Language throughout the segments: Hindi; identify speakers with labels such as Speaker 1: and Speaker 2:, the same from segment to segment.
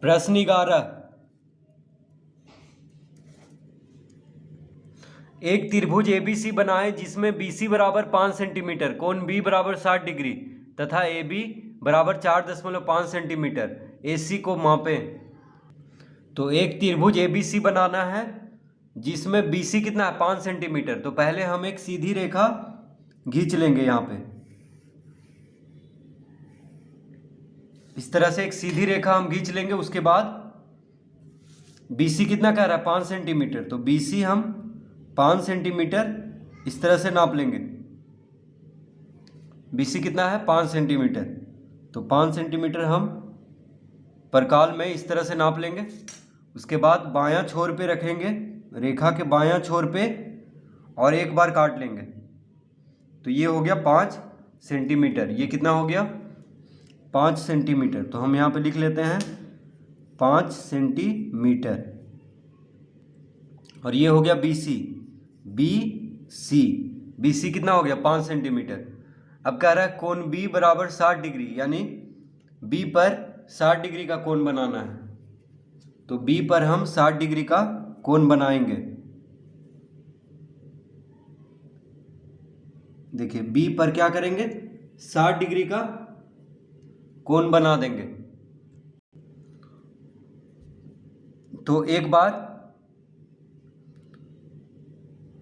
Speaker 1: प्रश्न 11। एक त्रिभुज ABC बनाएं जिसमें BC बराबर 5 सेंटीमीटर, कोण B बराबर 60 डिग्री तथा AB बराबर 4.5 सेंटीमीटर। AC को मापें। तो एक त्रिभुज ABC बनाना है जिसमें BC कितना है 5 सेंटीमीटर। तो पहले हम एक सीधी रेखा खींच लेंगे यहाँ पे, इस तरह से एक सीधी रेखा हम खींच लेंगे। उसके बाद BC कितना कह रहा है 5 सेंटीमीटर, तो BC हम 5 सेंटीमीटर इस तरह से नाप लेंगे। BC कितना है 5 सेंटीमीटर, तो 5 सेंटीमीटर हम परकाल में इस तरह से नाप लेंगे। उसके बाद बायां छोर पे रखेंगे, रेखा के बायां छोर पे, और एक बार काट लेंगे। तो ये हो गया 5 सेंटीमीटर। ये कितना हो गया 5 सेंटीमीटर। तो हम यहाँ पे लिख लेते हैं 5 सेंटीमीटर। और ये हो गया BC। BC कितना हो गया 5 सेंटीमीटर। अब कह रहा है कोण B बराबर 60 डिग्री, यानी B पर 60 डिग्री का कोण बनाना है। तो B पर हम 60 डिग्री का कोण बनाएंगे। देखिए B पर क्या करेंगे 60 डिग्री का कोण बना देंगे। तो एक बार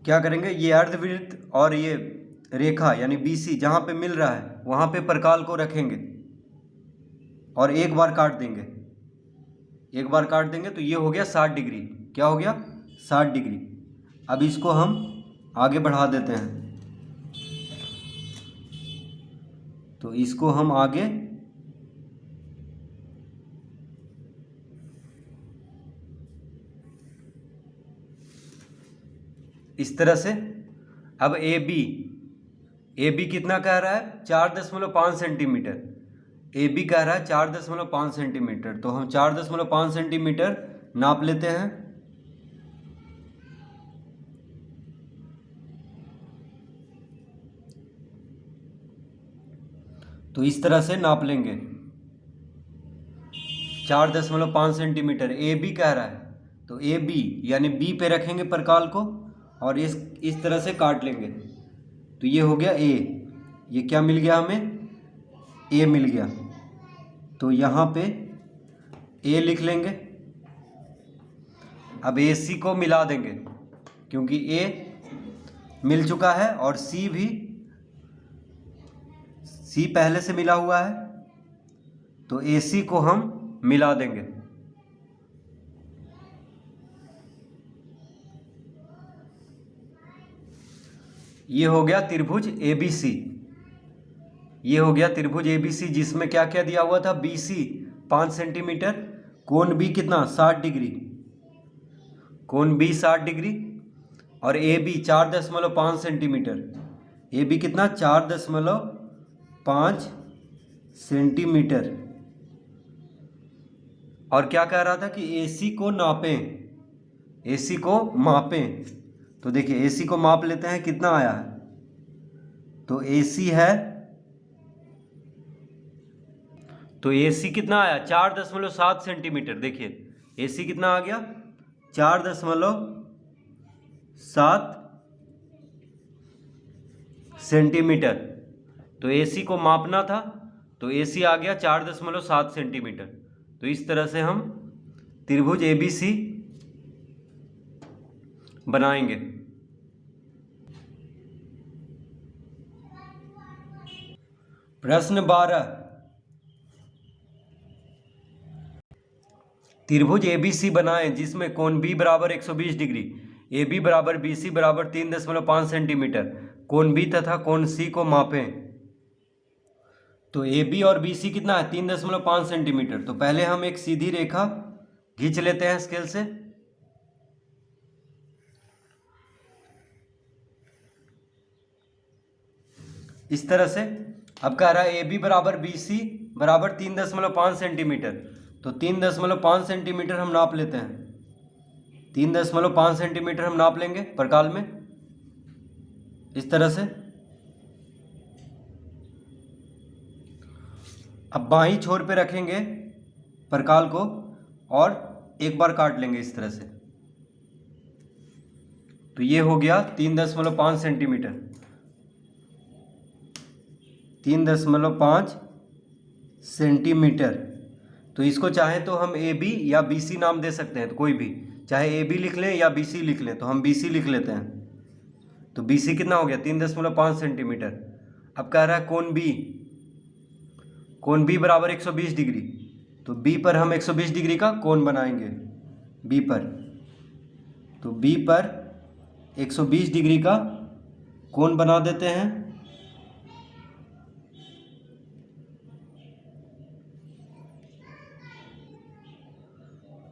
Speaker 1: क्या करेंगे, ये अर्धवृत्त और ये रेखा यानी BC जहां पे मिल रहा है वहां पे परकाल को रखेंगे और एक बार काट देंगे। एक बार काट देंगे तो ये हो गया 60 डिग्री। क्या हो गया 60 डिग्री। अब इसको हम आगे बढ़ा देते हैं। तो इसको हम आगे इस तरह से। अब AB कितना कह रहा है 4.5 सेंटीमीटर। AB कह रहा है 4.5 सेंटीमीटर, तो हम 4.5 सेंटीमीटर नाप लेते हैं। तो इस तरह से नाप लेंगे 4.5 सेंटीमीटर। AB कह रहा है, तो AB यानी B पे रखेंगे परकाल को और इस तरह से काट लेंगे। तो ये हो गया A। ये क्या मिल गया हमें A मिल गया। तो यहाँ पे A लिख लेंगे। अब AC को मिला देंगे क्योंकि A मिल चुका है और C पहले से मिला हुआ है, तो AC को हम मिला देंगे। ये हो गया त्रिभुज ABC। ये हो गया त्रिभुज ABC जिसमें क्या क्या दिया हुआ था, BC 5 सेंटीमीटर, कोण B कितना 60 डिग्री, कोण B 60 डिग्री, और AB 4.5 सेंटीमीटर। AB कितना 4.5 सेंटीमीटर। और क्या कह रहा था कि AC को नापें, AC को मापें। तो देखिए AC को माप लेते हैं, कितना आया है। तो AC कितना आया 4.7 सेंटीमीटर। देखिए AC कितना आ गया 4.7 सेंटीमीटर। तो AC को मापना था, तो AC आ गया 4.7 सेंटीमीटर। तो इस तरह से हम त्रिभुज ABC बनाएंगे। प्रश्न 12। त्रिभुज ABC बनाएं जिसमें कोण B बराबर 120 डिग्री, AB बराबर BC बराबर 3.5 सेंटीमीटर, कोण B तथा कोण C को मापें। तो AB और BC कितना है 3.5 सेंटीमीटर। तो पहले हम एक सीधी रेखा खींच लेते हैं स्केल से। इस तरह से। अब कह रहा है AB बराबर BC बराबर 3.5 सेंटीमीटर। तो 3.5 सेंटीमीटर हम नाप लेते हैं। 3.5 सेंटीमीटर हम नाप लेंगे परकाल में इस तरह से। अब बाईं छोर पे रखेंगे परकाल को और एक बार काट लेंगे इस तरह से। तो ये हो गया 3.5 सेंटीमीटर, 3.5 सेंटीमीटर। तो इसको चाहे तो हम ए बी या बी सी नाम दे सकते हैं, तो कोई भी, चाहे ए बी लिख लें या बी सी लिख लें, तो हम बी सी लिख लेते हैं। तो बी सी कितना हो गया 3.5 सेंटीमीटर। अब कह रहा है कोण बी, कोण बी बराबर 120 डिग्री। तो बी पर हम 120 डिग्री का कोण बनाएंगे, बी पर। तो बी पर 120 डिग्री का कोण बना देते हैं।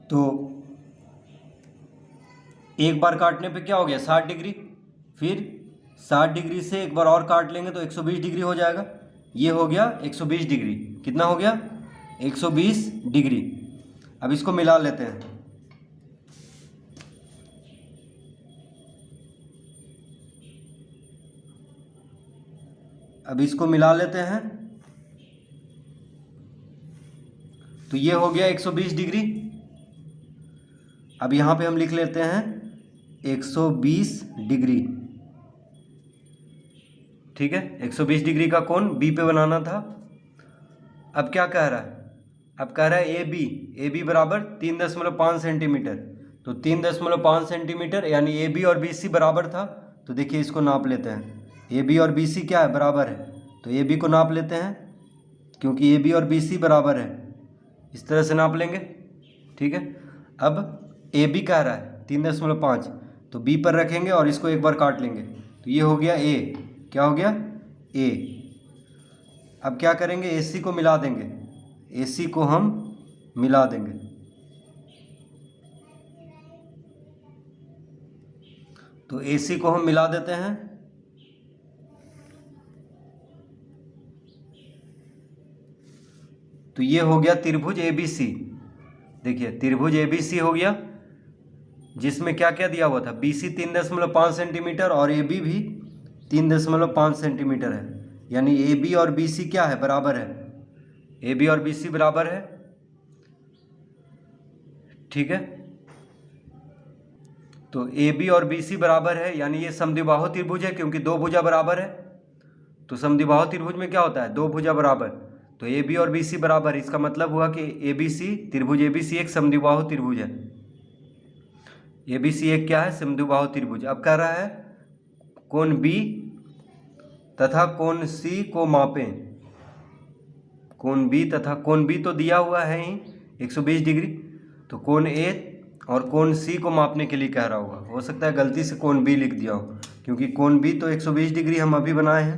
Speaker 1: तो एक बार काटने पे क्या हो गया 60 डिग्री, फिर 60 डिग्री से एक बार और काट लेंगे तो 120 डिग्री हो जाएगा। ये हो गया 120 डिग्री। कितना हो गया 120 डिग्री। अब इसको मिला लेते हैं। अब इसको मिला लेते हैं। तो ये हो गया 120 डिग्री। अब यहाँ पे हम लिख लेते हैं 120 डिग्री। ठीक है, 120 डिग्री का कोण बी पे बनाना था। अब क्या कह रहा है, अब कह रहा है ए बी बराबर 3.5 सेंटीमीटर। तो 3.5 सेंटीमीटर यानी ए बी और बी सी बराबर था। तो देखिए इसको नाप लेते हैं। ए बी और बी सी क्या है, बराबर है। तो ए बी को नाप लेते हैं, क्योंकि ए बी और बी सी बराबर है, इस तरह से नाप लेंगे। ठीक है, अब ए बी कह रहा है 3.5, तो बी पर रखेंगे और इसको एक बार काट लेंगे। तो ये हो गया ए, क्या हो गया ए। अब क्या करेंगे, ए सी को मिला देंगे, ए सी को हम मिला देंगे। तो ए सी को हम मिला देते हैं। तो ये हो गया त्रिभुज ए बी सी। देखिए त्रिभुज ए बी सी हो गया, जिसमें क्या क्या दिया हुआ था, बी सी 3.5 सेंटीमीटर और ए बी भी 3.5 सेंटीमीटर है। यानी ए बी और बी सी क्या है, बराबर है। ए बी और बी सी बराबर है। ठीक है, तो ए बी और बी सी बराबर है, यानी ये समद्विबाहु त्रिभुज है, क्योंकि दो भुजा बराबर है। तो समद्विबाहु त्रिभुज में क्या होता है, दो भुजा बराबर। तो ए बी और बी सी बराबर, इसका मतलब हुआ कि ए बी सी, त्रिभुज ए बी सी एक समद्विबाहु त्रिभुज है। ए बी सी एक क्या है, समद्विबाहु त्रिभुज। अब कह रहा है कोण बी तथा कोण सी को मापें। कोण बी तथा कोण बी तो दिया हुआ है ही 120 डिग्री। तो कोण ए और कोण सी को मापने के लिए कह रहा होगा। हो सकता है गलती से कोण बी लिख दिया हो, क्योंकि कोण बी तो 120 डिग्री हम अभी बनाए हैं।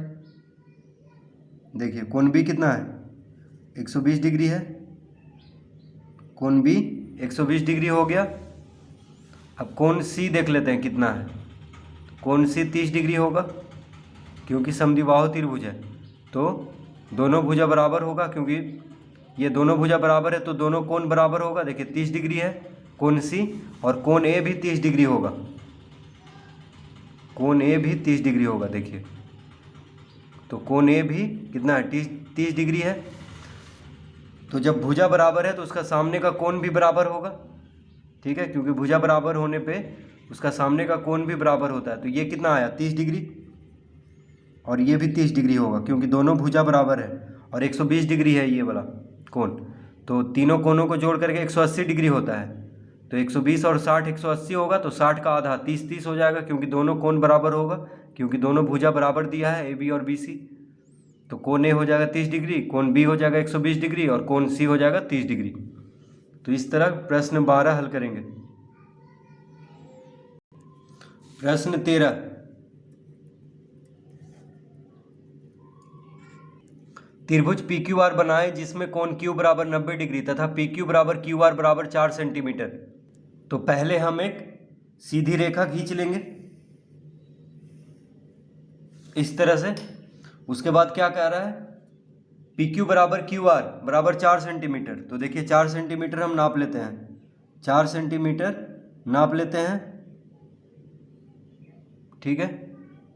Speaker 1: देखिए कोण बी कितना है, 120 डिग्री है। कोण बी 120 डिग्री हो गया। अब कोण सी देख लेते हैं कितना है। कोण सी 30 डिग्री होगा, क्योंकि समद्विबाहु त्रिभुज है। तो दोनों भुजा बराबर होगा, क्योंकि ये दोनों भुजा बराबर है तो दोनों कोण बराबर होगा। देखिए 30 डिग्री है कोण सी, और कोण ए भी 30 डिग्री होगा। कोण ए भी 30 डिग्री होगा। देखिए तो कोण ए भी कितना है, 30 डिग्री है। तो जब भुजा बराबर है तो उसका सामने का कोण भी बराबर होगा। ठीक है, क्योंकि भुजा बराबर होने पे उसका सामने का कोण भी बराबर होता है। तो ये कितना आया 30 डिग्री, और ये भी 30 डिग्री होगा, क्योंकि दोनों भुजा बराबर है। और 120 डिग्री है ये वाला कोण। तो तीनों कोणों को जोड़ करके 180 डिग्री होता है। तो 120 और 60 180 होगा, तो 60 का आधा 30 हो जाएगा, क्योंकि दोनों कोण बराबर होगा, क्योंकि दोनों भुजा बराबर दिया है ए बी और बी सी। तो कोण ए हो जाएगा 30 डिग्री, कोण बी हो जाएगा 120 डिग्री, और कोण सी हो जाएगा 30 डिग्री। तो इस तरह प्रश्न 12 हल करेंगे। प्रश्न 13, त्रिभुज पी क्यू आर बनाए जिसमें कोण क्यू बराबर 90 डिग्री तथा पी क्यू बराबर क्यू आर बराबर 4 सेंटीमीटर। तो पहले हम एक सीधी रेखा खींच लेंगे इस तरह से। उसके बाद क्या कह रहा है, पी क्यू बराबर क्यू आर बराबर 4 सेंटीमीटर। तो देखिए 4 सेंटीमीटर हम नाप लेते हैं, 4 सेंटीमीटर नाप लेते हैं। ठीक है,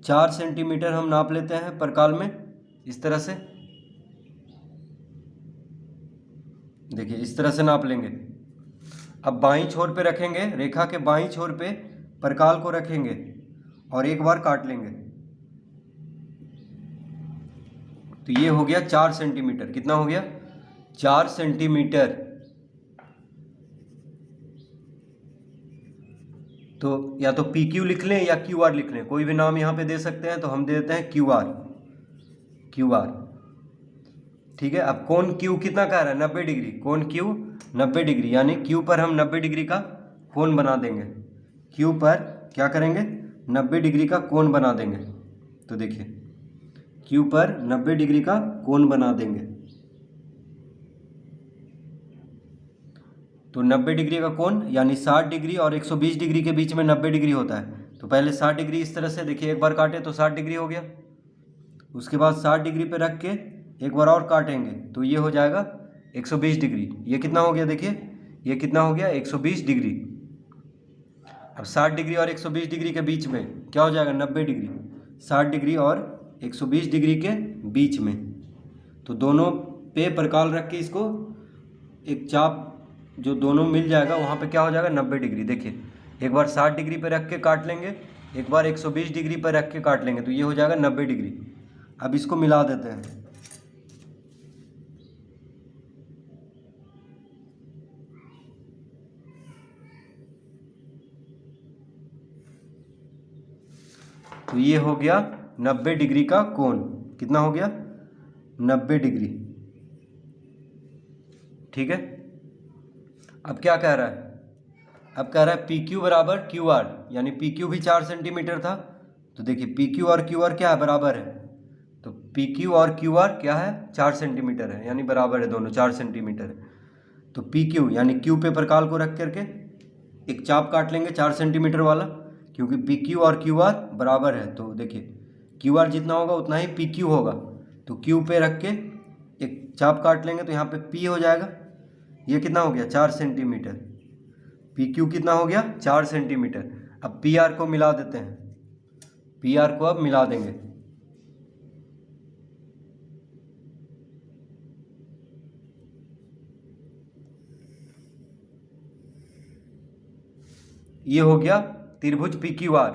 Speaker 1: 4 सेंटीमीटर हम नाप लेते हैं परकाल में इस तरह से। देखिए इस तरह से नाप लेंगे। अब बाईं छोर पे रखेंगे, रेखा के बाईं छोर पे परकाल को रखेंगे और एक बार काट लेंगे। तो ये हो गया 4 सेंटीमीटर। कितना हो गया? 4 सेंटीमीटर। तो या तो पी क्यू लिख लें या क्यू आर लिख लें, कोई भी नाम यहाँ पे दे सकते हैं। तो हम दे देते हैं क्यू आर, क्यू आर। ठीक है। अब कोण क्यू कितना कह रहा है? 90 डिग्री। कोण क्यू 90 डिग्री, यानी क्यू पर हम 90 डिग्री का कोण बना देंगे। क्यू पर क्या करेंगे? 90 डिग्री का कोण बना देंगे। तो देखिए क्यू पर 90 डिग्री का कोण बना देंगे। तो 90 डिग्री का कोण यानी 60 डिग्री और 120 डिग्री के बीच में 90 डिग्री होता है। तो पहले 60 डिग्री इस तरह से, देखिए एक बार काटे तो 60 डिग्री हो गया। उसके बाद 60 डिग्री पे रख के एक बार और काटेंगे तो ये हो जाएगा 120 डिग्री। ये कितना हो गया? देखिए ये कितना हो गया? 120 डिग्री। अब 60 डिग्री और 120 डिग्री के बीच में क्या हो जाएगा? 90 डिग्री। 60 डिग्री और 120 डिग्री के बीच में, तो दोनों पे परकाल रख के इसको एक चाप जो दोनों मिल जाएगा वहाँ पे क्या हो जाएगा? 90 डिग्री। देखिए एक बार 60 डिग्री पे रख के काट लेंगे, एक बार 120 डिग्री पर रख के काट लेंगे, तो ये हो जाएगा 90 डिग्री। अब इसको मिला देते हैं। तो ये हो गया 90 डिग्री का कोण। कितना हो गया? 90 डिग्री। ठीक है। अब क्या कह रहा है? अब कह रहा है पी क्यू बराबर क्यू आर, यानी पी क्यू भी 4 सेंटीमीटर था। तो देखिए पी क्यू और क्यू आर क्या है? बराबर है। तो पी क्यू और क्यू आर क्या है? 4 सेंटीमीटर है, यानी बराबर है दोनों, 4 सेंटीमीटर है। तो पी क्यू यानी क्यू पे परकाल को रख करके एक चाप काट लेंगे 4 सेंटीमीटर वाला, क्योंकि पी क्यू और क्यू आर बराबर है। तो देखिए क्यू आर जितना होगा उतना ही पी क्यू होगा। तो क्यू पे रख के एक चाप काट लेंगे तो यहाँ पे पी हो जाएगा। ये कितना हो गया? 4 सेंटीमीटर। पी क्यू कितना हो गया? 4 सेंटीमीटर। अब पी आर को मिला देते हैं। पी आर को अब मिला देंगे। ये हो गया त्रिभुज पी क्यू आर।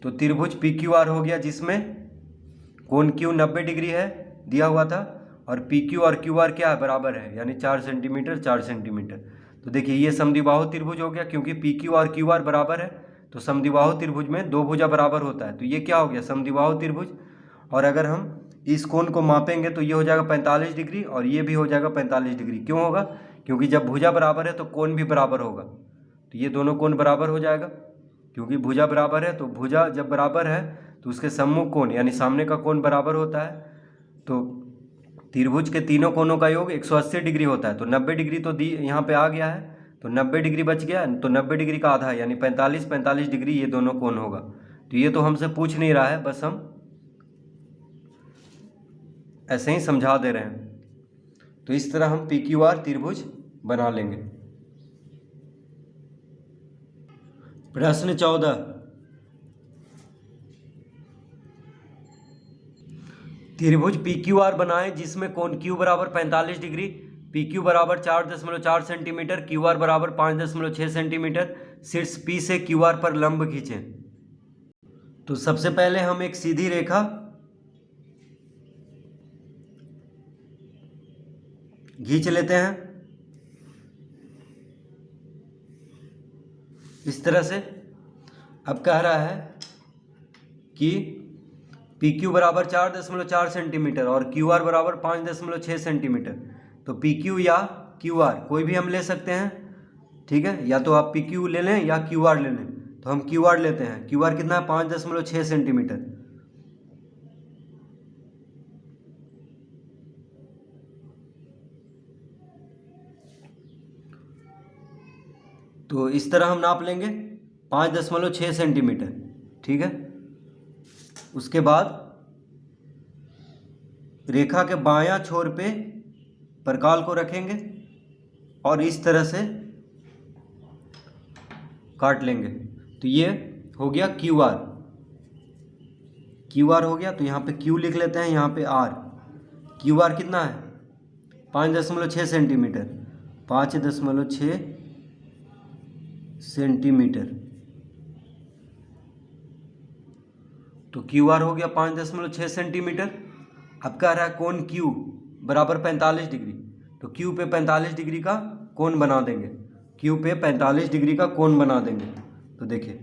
Speaker 1: तो त्रिभुज पी क्यू आर हो गया जिसमें कोण क्यू 90 डिग्री है दिया हुआ था और पी क्यू और क्यू आर क्या है? बराबर है, यानी 4 सेंटीमीटर 4 सेंटीमीटर। तो देखिए ये समद्विबाहु त्रिभुज हो गया, क्योंकि पी क्यू और क्यू आर बराबर है। तो समद्विबाहु त्रिभुज में दो भुजा बराबर होता है। तो ये क्या हो गया? समद्विबाहु त्रिभुज। और अगर हम इस कोण को मापेंगे तो ये हो जाएगा 45 डिग्री और ये भी हो जाएगा 45 डिग्री। क्यों होगा? क्योंकि जब भुजा बराबर है तो कोण भी बराबर होगा। तो ये दोनों कोण बराबर हो जाएगा, क्योंकि भुजा बराबर है। तो भुजा जब बराबर है तो उसके सम्मुख कोण यानी सामने का कोण बराबर होता है। तो त्रिभुज के तीनों कोणों का योग 180 डिग्री होता है। तो 90 डिग्री तो दी यहाँ पे आ गया है, तो 90 डिग्री बच गया। तो 90 डिग्री का आधा यानी 45 डिग्री ये दोनों कोण होगा। तो ये तो हमसे पूछ नहीं रहा है, बस हम ऐसे ही समझा दे रहे हैं। तो इस तरह हम पी क्यू आर त्रिभुज बना लेंगे। प्रश्न 14, त्रिभुज पी क्यू आर बनाएं जिसमें कोण क्यू बराबर 45 डिग्री, पी क्यू बराबर 4.4 सेंटीमीटर, क्यू आर बराबर 5.6 सेंटीमीटर, शीर्ष पी से क्यू आर पर लंब खींचें। तो सबसे पहले हम एक सीधी रेखा खींच लेते हैं इस तरह से। अब कह रहा है कि पी क्यू बराबर 4.4 सेंटीमीटर और क्यू आर बराबर 5.6 सेंटीमीटर। तो पी क्यू या क्यू आर कोई भी हम ले सकते हैं, ठीक है। या तो आप पी क्यू ले लें या क्यू आर ले लें। तो हम क्यू आर लेते हैं। क्यू आर कितना है? 5.6 सेंटीमीटर। तो इस तरह हम नाप लेंगे 5.6 सेंटीमीटर, ठीक है। उसके बाद रेखा के बायां छोर पे परकाल को रखेंगे और इस तरह से काट लेंगे। तो ये हो गया क्यू आर। क्यू आर हो गया। तो यहाँ पे क्यू लिख लेते हैं, यहाँ पे आर। क्यू आर कितना है? 5.6 सेंटीमीटर। 5.6 सेंटीमीटर। तो क्यू आर हो गया 5.6 सेंटीमीटर। अब कह रहा है कोण क्यू बराबर 45 डिग्री। तो क्यू पे 45 डिग्री का कोण बना देंगे, क्यू पे 45 डिग्री का कोण बना देंगे। तो देखिए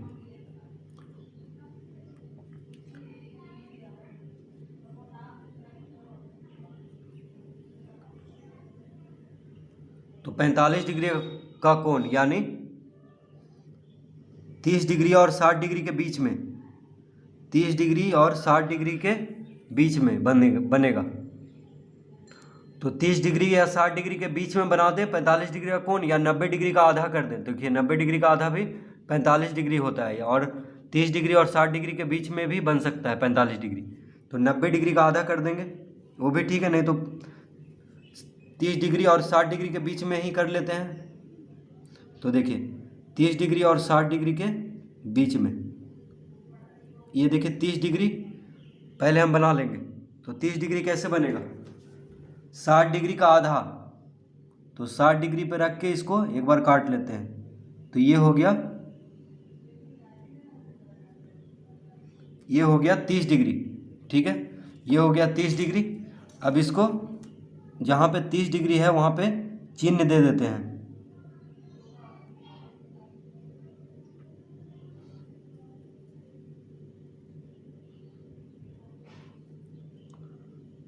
Speaker 1: तो 45 डिग्री का कोण यानी 30 डिग्री और 60 डिग्री के बीच में, 30 डिग्री और 60 डिग्री के बीच में बनेगा। तो 30 डिग्री या 60 डिग्री के बीच में बना दें 45 डिग्री का कोण, या 90 डिग्री का आधा कर दें। तो देखिए 90 डिग्री का आधा भी 45 डिग्री होता है, और 30 डिग्री और 60 डिग्री के बीच में भी बन सकता है 45 डिग्री। तो 90 डिग्री का आधा कर देंगे, वो भी ठीक है, नहीं तो 30 डिग्री और 60 डिग्री के बीच में ही कर लेते हैं। तो देखिए 30 डिग्री और 60 डिग्री के बीच में, ये देखिए 30 डिग्री पहले हम बना लेंगे। तो 30 डिग्री कैसे बनेगा, 60 डिग्री का आधा, तो 60 डिग्री पे रख के इसको एक बार काट लेते हैं। तो ये हो गया 30 डिग्री, ठीक है, ये हो गया 30 डिग्री। अब इसको जहाँ पे 30 डिग्री है वहाँ पे चिन्ह दे देते हैं।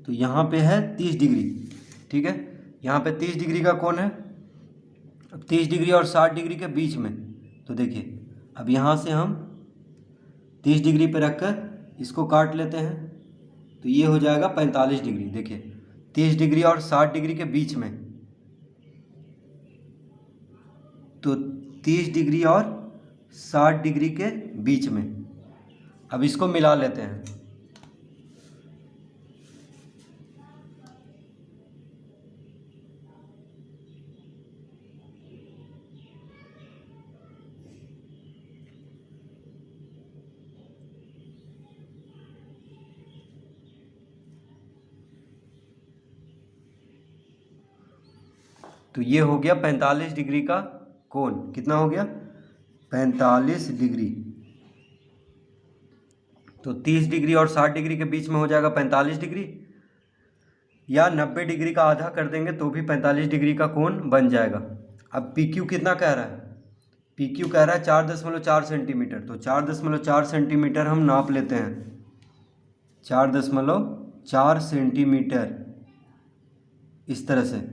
Speaker 1: तो यहाँ पे है 30 डिग्री, ठीक है, यहाँ पे 30 डिग्री का कोण है। अब 30 डिग्री और 60 डिग्री के बीच में, तो देखिए अब यहाँ से हम 30 डिग्री पे रखकर इसको काट लेते हैं। तो ये हो जाएगा 45 डिग्री। देखिए 30 डिग्री और 60 डिग्री के बीच में, तो 30 डिग्री और 60 डिग्री के बीच में। अब इसको मिला लेते हैं। तो ये हो गया 45 डिग्री का कोण। कितना हो गया, 45 डिग्री। तो 30 डिग्री और 60 डिग्री के बीच में हो जाएगा 45 डिग्री, या 90 डिग्री का आधा कर देंगे तो भी 45 डिग्री का कोण बन जाएगा। अब पी क्यू कितना कह रहा है, पी क्यू कह रहा है 4.4 सेंटीमीटर। तो 4.4 सेंटीमीटर हम नाप लेते हैं, 4.4 सेंटीमीटर इस तरह से,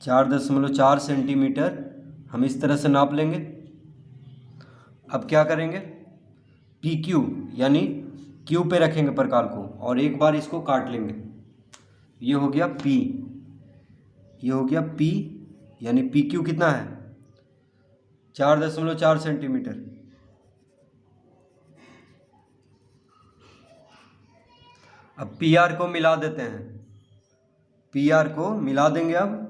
Speaker 1: 4.4 सेंटीमीटर हम इस तरह से नाप लेंगे। अब क्या करेंगे, पी क्यू यानी क्यू पे रखेंगे प्रकाल को, और एक बार इसको काट लेंगे। ये हो गया पी, ये हो गया पी, यानी पी क्यू कितना है, 4.4 सेंटीमीटर। अब पी आर को मिला देते हैं, पी आर को मिला देंगे। अब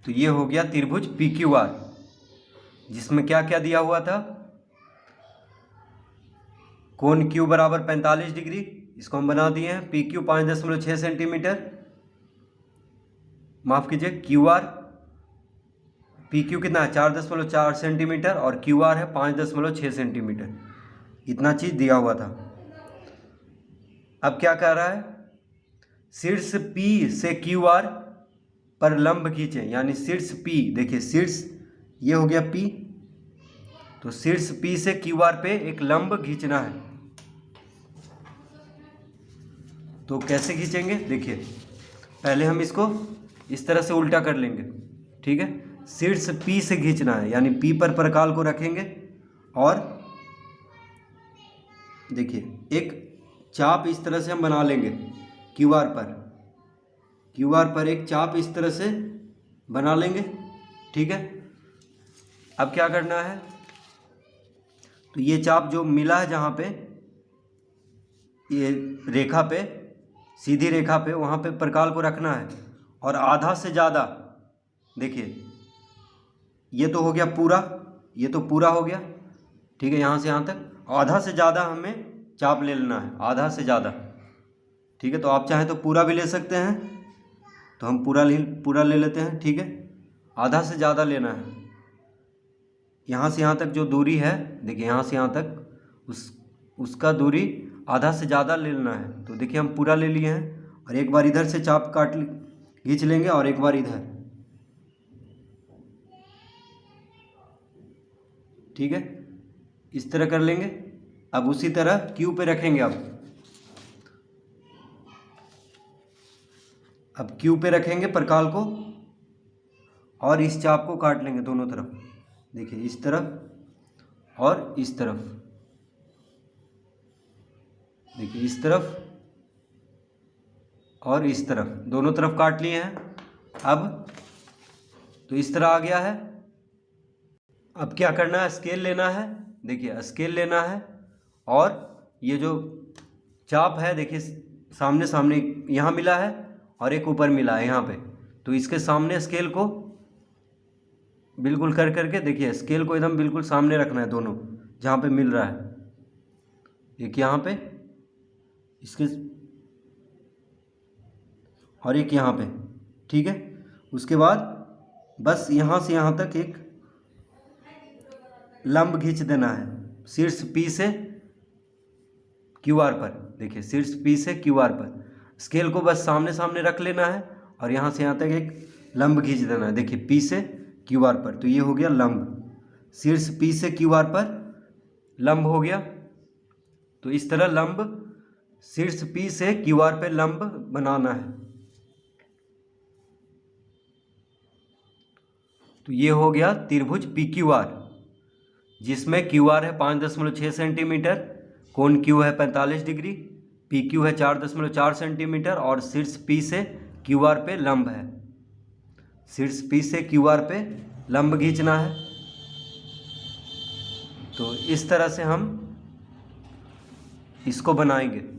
Speaker 1: तो ये हो गया त्रिभुज पी क्यू आर, जिसमें क्या क्या दिया हुआ था, कोण क्यू बराबर 45 डिग्री, इसको हम बना दिए हैं। पी क्यू 5.6 सेंटीमीटर, माफ कीजिए क्यू आर, पी क्यू कितना है 4.4 सेंटीमीटर, और क्यू आर है 5.6 सेंटीमीटर। इतना चीज़ दिया हुआ था। अब क्या कह रहा है, शीर्ष पी से क्यू आर पर लंब खींचें, यानी शीर्ष पी, देखिए शीर्ष ये हो गया पी, तो शीर्ष पी से क्यू आर पे एक लंब खींचना है। तो कैसे खींचेंगे, देखिए पहले हम इसको इस तरह से उल्टा कर लेंगे, ठीक है, शीर्ष पी से खींचना है, यानी पी पर प्रकाल को रखेंगे, और देखिए एक चाप इस तरह से हम बना लेंगे क्यू आर पर, क्यू आर पर एक चाप इस तरह से बना लेंगे, ठीक है। अब क्या करना है, तो ये चाप जो मिला है जहाँ पे, ये रेखा पे, सीधी रेखा पे वहाँ पे प्रकाल को रखना है। और आधा से ज़्यादा, देखिए ये तो हो गया पूरा, ये तो पूरा हो गया, ठीक है, यहाँ से यहाँ तक। आधा से ज़्यादा हमें चाप ले लेना है, आधा से ज़्यादा, ठीक है। तो आप चाहें तो पूरा भी ले सकते हैं, तो हम पूरा ले लेते हैं, ठीक है। आधा से ज़्यादा लेना है। यहाँ से यहाँ तक जो दूरी है, देखिए यहाँ से यहाँ तक उसका दूरी आधा से ज़्यादा ले लेना है। तो देखिए हम पूरा ले लिए हैं, और एक बार इधर से चाप खींच लेंगे और एक बार इधर, ठीक है, इस तरह कर लेंगे। अब उसी तरह क्यू पे रखेंगे। अब क्यू पे रखेंगे प्रकाल को, और इस चाप को काट लेंगे दोनों तरफ, देखिए इस तरफ और इस तरफ, देखिए इस तरफ और इस तरफ, दोनों तरफ काट लिए हैं। अब तो इस तरह आ गया है। अब क्या करना है, स्केल लेना है, देखिए स्केल लेना है, और ये जो चाप है देखिए सामने सामने यहाँ मिला है और एक ऊपर मिला है यहाँ पे, तो इसके सामने स्केल को बिल्कुल कर करके, देखिए स्केल को एकदम बिल्कुल सामने रखना है, दोनों जहाँ पे मिल रहा है, एक यहाँ पे इसके और एक यहाँ पे, ठीक है। उसके बाद बस यहाँ से यहाँ तक एक लंब खींच देना है शीर्ष P से QR पर, देखिए शीर्ष P से QR पर स्केल को बस सामने सामने रख लेना है, और यहाँ से यहाँ तक एक लंब खींच देना है, देखिए P से QR पर। तो ये हो गया लंब, शीर्ष P से QR पर लंब हो गया। तो इस तरह लंब शीर्ष P से QR पे लंब बनाना है। तो ये हो गया त्रिभुज PQR, जिसमें QR है 5.6 सेंटीमीटर, कोण Q है 45 डिग्री, PQ है 4.4 सेंटीमीटर, और शीर्ष P से QR पे लंब है। शीर्ष P से QR पे लंब खींचना है। तो इस तरह से हम इसको बनाएंगे।